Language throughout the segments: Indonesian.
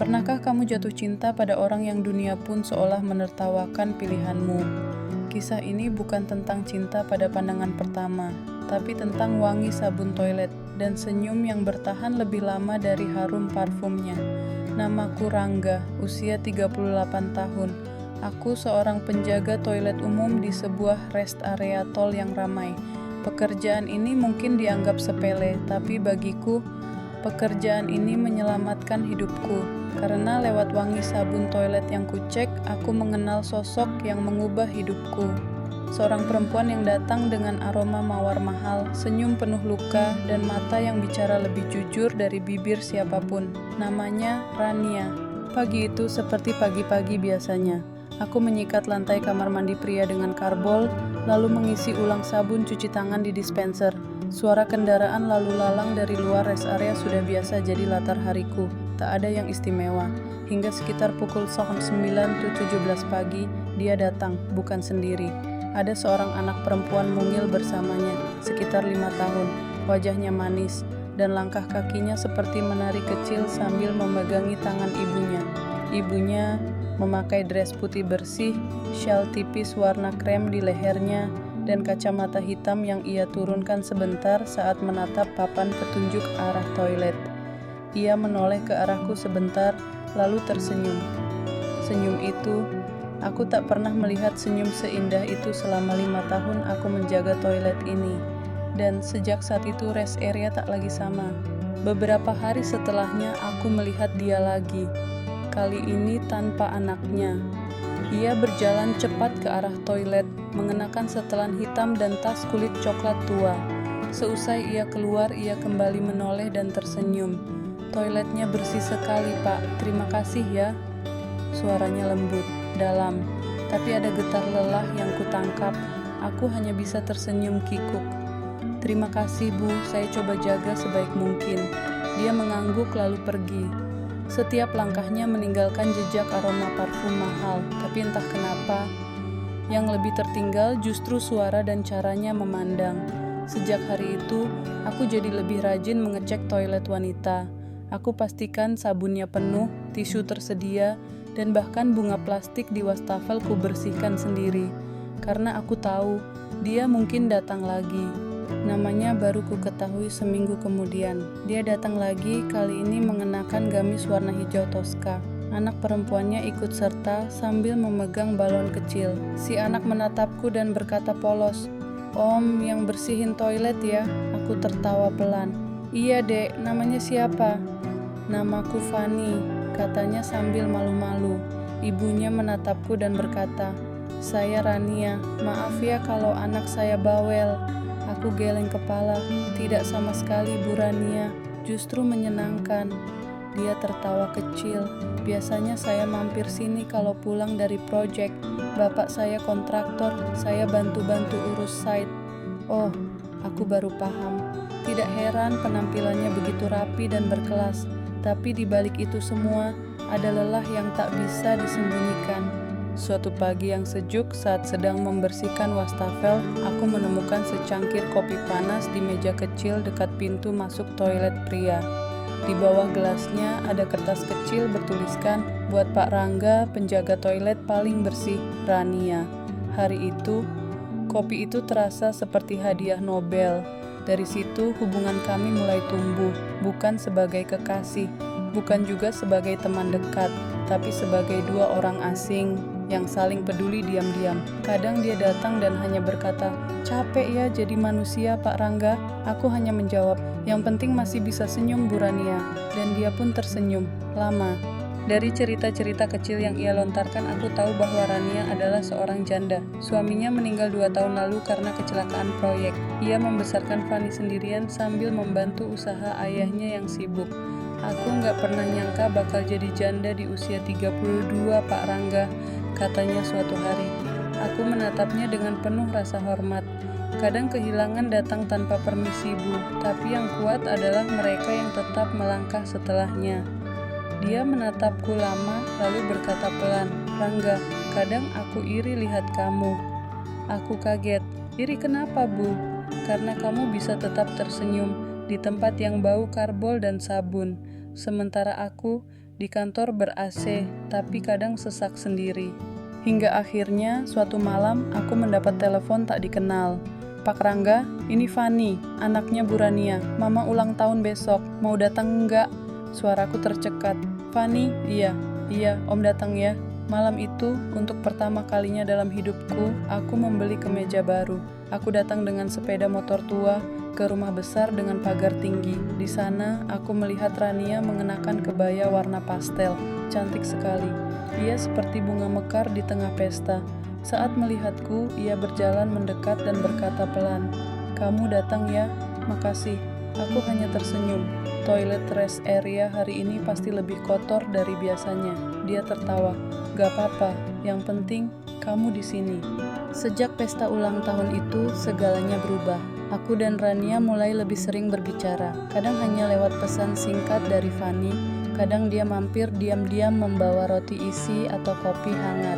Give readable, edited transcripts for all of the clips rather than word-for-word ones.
Pernahkah kamu jatuh cinta pada orang yang dunia pun seolah menertawakan pilihanmu? Kisah ini bukan tentang cinta pada pandangan pertama, tapi tentang wangi sabun toilet dan senyum yang bertahan lebih lama dari harum parfumnya. Namaku Rangga, usia 38 tahun. Aku seorang penjaga toilet umum di sebuah rest area tol yang ramai. Pekerjaan ini mungkin dianggap sepele, tapi bagiku, pekerjaan ini menyelamatkan hidupku. Karena lewat wangi sabun toilet yang kucek, aku mengenal sosok yang mengubah hidupku. Seorang perempuan yang datang dengan aroma mawar mahal, senyum penuh luka, dan mata yang bicara lebih jujur dari bibir siapapun. Namanya Rania. Pagi itu seperti pagi-pagi biasanya. Aku menyikat lantai kamar mandi pria dengan karbol, lalu mengisi ulang sabun cuci tangan di dispenser. Suara kendaraan lalu lalang dari luar rest area sudah biasa jadi latar hariku. Tak ada yang istimewa. Hingga sekitar pukul 9.17 pagi, dia datang, bukan sendiri. Ada seorang anak perempuan mungil bersamanya, sekitar 5 tahun. Wajahnya manis, dan langkah kakinya seperti menari kecil sambil memegangi tangan ibunya. Ibunya memakai dress putih bersih, syal tipis warna krem di lehernya, dan kacamata hitam yang ia turunkan sebentar saat menatap papan petunjuk arah toilet. Ia menoleh ke arahku sebentar, lalu tersenyum. Senyum itu, aku tak pernah melihat senyum seindah itu selama 5 tahun aku menjaga toilet ini. Dan sejak saat itu rest area tak lagi sama. Beberapa hari setelahnya aku melihat dia lagi. Kali ini tanpa anaknya. Ia berjalan cepat ke arah toilet, mengenakan setelan hitam dan tas kulit coklat tua. Seusai ia keluar, ia kembali menoleh dan tersenyum. Toiletnya bersih sekali, Pak. Terima kasih ya. Suaranya lembut, dalam, tapi ada getar lelah yang kutangkap. Aku hanya bisa tersenyum kikuk. Terima kasih, Bu. Saya coba jaga sebaik mungkin. Dia mengangguk lalu pergi. Setiap langkahnya meninggalkan jejak aroma parfum mahal, tapi entah kenapa, yang lebih tertinggal justru suara dan caranya memandang. Sejak hari itu, aku jadi lebih rajin mengecek toilet wanita. Aku pastikan sabunnya penuh, tisu tersedia, dan bahkan bunga plastik di wastafel ku bersihkan sendiri. Karena aku tahu, dia mungkin datang lagi. Namanya baru ku ketahui seminggu kemudian. Dia datang lagi, kali ini mengenakan gamis warna hijau toska. Anak perempuannya ikut serta sambil memegang balon kecil. Si anak menatapku dan berkata polos, "Om yang bersihin toilet ya?" Aku tertawa pelan. "Iya dek, namanya siapa?" "Namaku Fani," katanya sambil malu-malu. Ibunya menatapku dan berkata, "Saya Rania, maaf ya kalau anak saya bawel." Aku geleng kepala. "Tidak sama sekali Bu Rania, justru menyenangkan." Dia tertawa kecil. "Biasanya saya mampir sini kalau pulang dari proyek. Bapak saya kontraktor, saya bantu-bantu urus site." Oh, aku baru paham. Tidak heran penampilannya begitu rapi dan berkelas. Tapi di balik itu semua, ada lelah yang tak bisa disembunyikan. Suatu pagi yang sejuk saat sedang membersihkan wastafel, aku menemukan secangkir kopi panas di meja kecil dekat pintu masuk toilet pria. Di bawah gelasnya ada kertas kecil bertuliskan, "Buat Pak Rangga, penjaga toilet paling bersih, Rania." Hari itu, kopi itu terasa seperti hadiah Nobel. Dari situ hubungan kami mulai tumbuh, bukan sebagai kekasih, bukan juga sebagai teman dekat, tapi sebagai dua orang asing yang saling peduli diam-diam. Kadang dia datang dan hanya berkata, "Capek ya jadi manusia, Pak Rangga." Aku hanya menjawab, "Yang penting masih bisa senyum, Bu Rania." Dan dia pun tersenyum, lama. Dari cerita-cerita kecil yang ia lontarkan, aku tahu bahwa Rania adalah seorang janda. Suaminya meninggal 2 tahun lalu karena kecelakaan proyek. Ia membesarkan Fani sendirian sambil membantu usaha ayahnya yang sibuk. "Aku nggak pernah nyangka bakal jadi janda di usia 32, Pak Rangga," katanya suatu hari. Aku menatapnya dengan penuh rasa hormat. Kadang kehilangan datang tanpa permisi, Bu, tapi yang kuat adalah mereka yang tetap melangkah setelahnya. Dia menatapku lama, lalu berkata pelan, "Rangga, kadang aku iri lihat kamu." Aku kaget. "Iri kenapa, Bu?" "Karena kamu bisa tetap tersenyum di tempat yang bau karbol dan sabun. Sementara aku Di kantor ber-AC, tapi kadang sesak sendiri. Hingga akhirnya suatu malam aku mendapat telepon tak dikenal. "Pak Rangga, ini Fani, anaknya Bu Rania. Mama ulang tahun besok, mau datang enggak?" Suaraku tercekat. "Fani, iya, Om datang ya." Malam itu, untuk pertama kalinya dalam hidupku, aku membeli kemeja baru. Aku datang dengan sepeda motor tua ke rumah besar dengan pagar tinggi. Di sana, aku melihat Rania mengenakan kebaya warna pastel. Cantik sekali. Ia seperti bunga mekar di tengah pesta. Saat melihatku, ia berjalan mendekat dan berkata pelan, "Kamu datang ya? Makasih." Aku hanya tersenyum. Toilet rest area hari ini pasti lebih kotor dari biasanya. Dia tertawa. "Gak apa-apa, yang penting kamu di sini." Sejak pesta ulang tahun itu, segalanya berubah. Aku dan Rania mulai lebih sering berbicara. Kadang hanya lewat pesan singkat dari Fani, kadang dia mampir diam-diam membawa roti isi atau kopi hangat.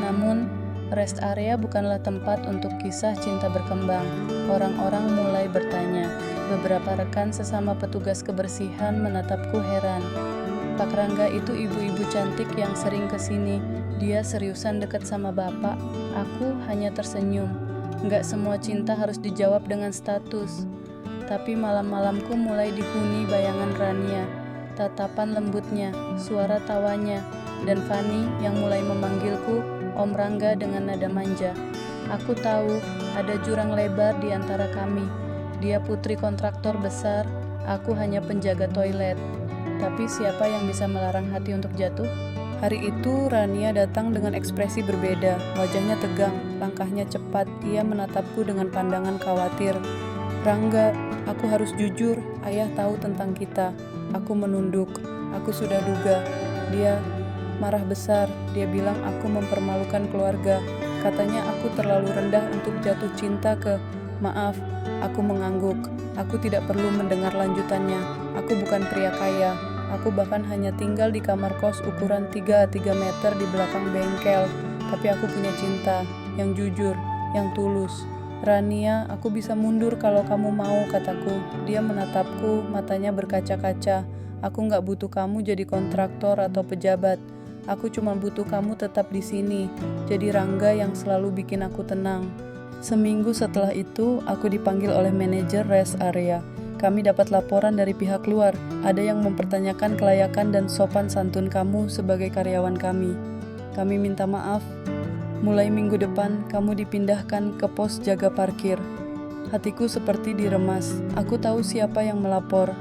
Namun, rest area bukanlah tempat untuk kisah cinta berkembang. Orang-orang mulai bertanya. Beberapa rekan sesama petugas kebersihan menatapku heran. "Pak Rangga itu ibu-ibu cantik yang sering kesini. Dia seriusan deket sama bapak." Aku hanya tersenyum. Nggak semua cinta harus dijawab dengan status. Tapi malam-malamku mulai dihuni bayangan Rania, tatapan lembutnya, suara tawanya, dan Fani yang mulai memanggilku Om Rangga dengan nada manja. Aku tahu ada jurang lebar di antara kami. Dia putri kontraktor besar, aku hanya penjaga toilet. Tapi siapa yang bisa melarang hati untuk jatuh? Hari itu Rania datang dengan ekspresi berbeda, wajahnya tegang, langkahnya cepat. Ia menatapku dengan pandangan khawatir. "Rangga, aku harus jujur, ayah tahu tentang kita." Aku menunduk, aku sudah duga. Dia marah besar, dia bilang aku mempermalukan keluarga. Katanya aku terlalu rendah untuk jatuh cinta ke... Maaf, aku mengangguk. Aku tidak perlu mendengar lanjutannya. Aku bukan pria kaya. Aku bahkan hanya tinggal di kamar kos ukuran 3x3 meter di belakang bengkel. Tapi aku punya cinta, yang jujur, yang tulus. "Rania, aku bisa mundur kalau kamu mau," kataku. Dia menatapku, matanya berkaca-kaca. "Aku gak butuh kamu jadi kontraktor atau pejabat. Aku cuma butuh kamu tetap di sini, jadi Rangga yang selalu bikin aku tenang." Seminggu setelah itu, aku dipanggil oleh manajer rest area. Kami dapat laporan dari pihak luar. Ada yang mempertanyakan kelayakan dan sopan santun kamu sebagai karyawan kami. Kami minta maaf. Mulai minggu depan, kamu dipindahkan ke pos jaga parkir. Hatiku seperti diremas. Aku tahu siapa yang melapor.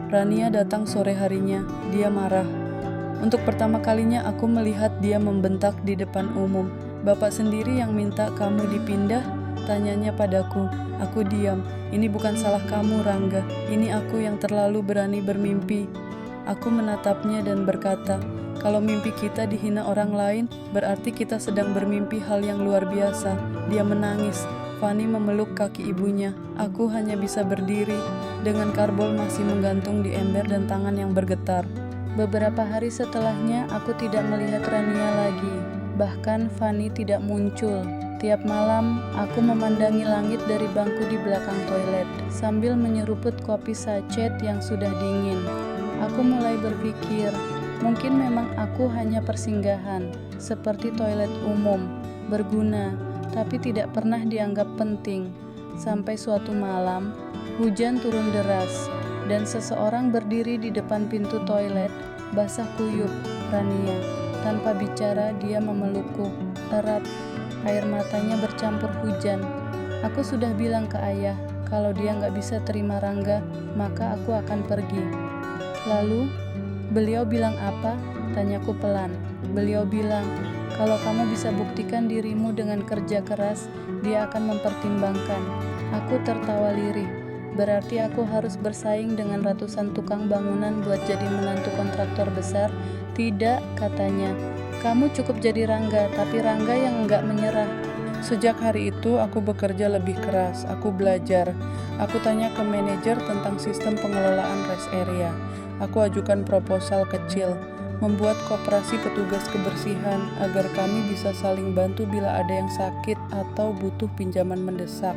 Rania datang sore harinya. Dia marah. Untuk pertama kalinya aku melihat dia membentak di depan umum. "Bapak sendiri yang minta kamu dipindah?" tanyanya padaku. Aku diam. "Ini bukan salah kamu, Rangga. Ini aku yang terlalu berani bermimpi." Aku menatapnya dan berkata, "Kalau mimpi kita dihina orang lain, berarti kita sedang bermimpi hal yang luar biasa." Dia menangis. Fani memeluk kaki ibunya. Aku hanya bisa berdiri, dengan karbol masih menggantung di ember dan tangan yang bergetar. Beberapa hari setelahnya, aku tidak melihat Rania lagi. Bahkan Fani tidak muncul. Tiap malam, aku memandangi langit dari bangku di belakang toilet, sambil menyeruput kopi sachet yang sudah dingin. Aku mulai berpikir, mungkin memang aku hanya persinggahan, seperti toilet umum, berguna, tapi tidak pernah dianggap penting. Sampai suatu malam, hujan turun deras, dan seseorang berdiri di depan pintu toilet, basah kuyup. Rania. Tanpa bicara, dia memelukku erat. Air matanya bercampur hujan. Aku sudah bilang ke ayah, kalau dia nggak bisa terima Rangga, maka aku akan pergi. "Lalu, beliau bilang apa?" tanyaku pelan. "Beliau bilang, kalau kamu bisa buktikan dirimu dengan kerja keras, dia akan mempertimbangkan." Aku tertawa lirih. "Berarti aku harus bersaing dengan ratusan tukang bangunan buat jadi menantu kontraktor besar?" "Tidak," katanya. "Kamu cukup jadi Rangga, tapi Rangga yang enggak menyerah." Sejak hari itu, aku bekerja lebih keras. Aku belajar. Aku tanya ke manajer tentang sistem pengelolaan rest area. Aku ajukan proposal kecil, membuat koperasi petugas kebersihan agar kami bisa saling bantu bila ada yang sakit atau butuh pinjaman mendesak.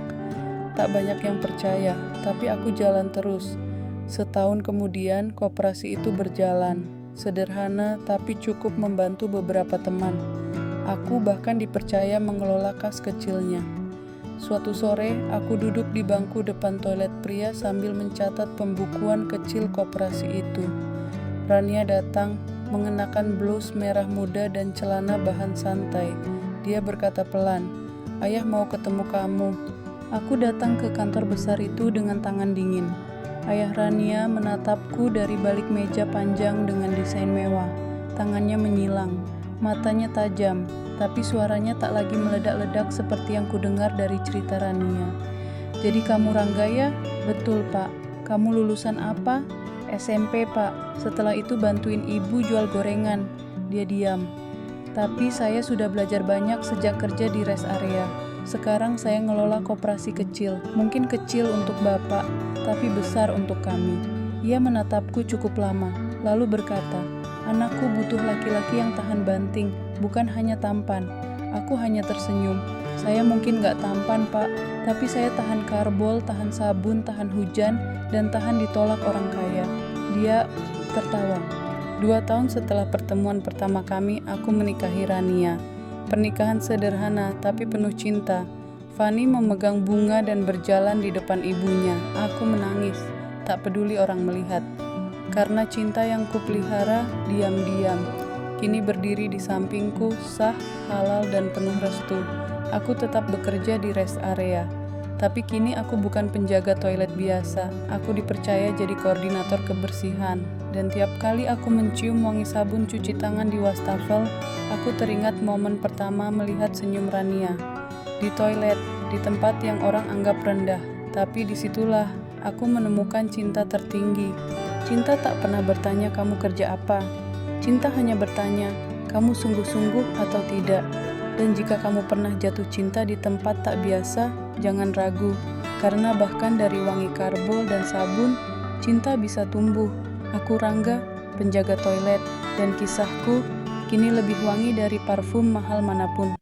Tak banyak yang percaya, tapi aku jalan terus. Setahun kemudian, koperasi itu berjalan. sederhana tapi cukup membantu beberapa teman. Aku bahkan dipercaya mengelola kas kecilnya. Suatu sore, aku duduk di bangku depan toilet pria sambil mencatat pembukuan kecil koperasi itu. Rania datang, mengenakan blus merah muda dan celana bahan santai. Dia berkata pelan, "Ayah mau ketemu kamu." Aku datang ke kantor besar itu dengan tangan dingin. Ayah Rania menatapku dari balik meja panjang dengan desain mewah. Tangannya menyilang, matanya tajam, tapi suaranya tak lagi meledak-ledak seperti yang kudengar dari cerita Rania. "Jadi kamu Rangga ya?" "Betul, Pak." "Kamu lulusan apa?" "SMP, Pak. Setelah itu bantuin ibu jual gorengan." Dia diam. "Tapi saya sudah belajar banyak sejak kerja di rest area. Sekarang saya ngelola koperasi kecil. Mungkin kecil untuk Bapak, tapi besar untuk kami." Ia menatapku cukup lama, lalu berkata, "Anakku butuh laki-laki yang tahan banting, bukan hanya tampan." Aku hanya tersenyum. "Saya mungkin gak tampan, Pak, tapi saya tahan karbol, tahan sabun, tahan hujan, dan tahan ditolak orang kaya." Dia tertawa. 2 tahun setelah pertemuan pertama kami, aku menikahi Rania. Pernikahan sederhana tapi penuh cinta. Fani memegang bunga dan berjalan di depan ibunya. Aku menangis, tak peduli orang melihat. Karena cinta yang kupelihara diam-diam, kini berdiri di sampingku, sah, halal, dan penuh restu. Aku tetap bekerja di rest area. Tapi kini aku bukan penjaga toilet biasa. Aku dipercaya jadi koordinator kebersihan. Dan tiap kali aku mencium wangi sabun cuci tangan di wastafel, aku teringat momen pertama melihat senyum Rania. Di toilet, di tempat yang orang anggap rendah. Tapi disitulah aku menemukan cinta tertinggi. Cinta tak pernah bertanya kamu kerja apa. Cinta hanya bertanya, kamu sungguh-sungguh atau tidak. Dan jika kamu pernah jatuh cinta di tempat tak biasa, jangan ragu. Karena bahkan dari wangi karbol dan sabun, cinta bisa tumbuh. Aku Rangga, penjaga toilet, dan kisahku kini lebih wangi dari parfum mahal manapun.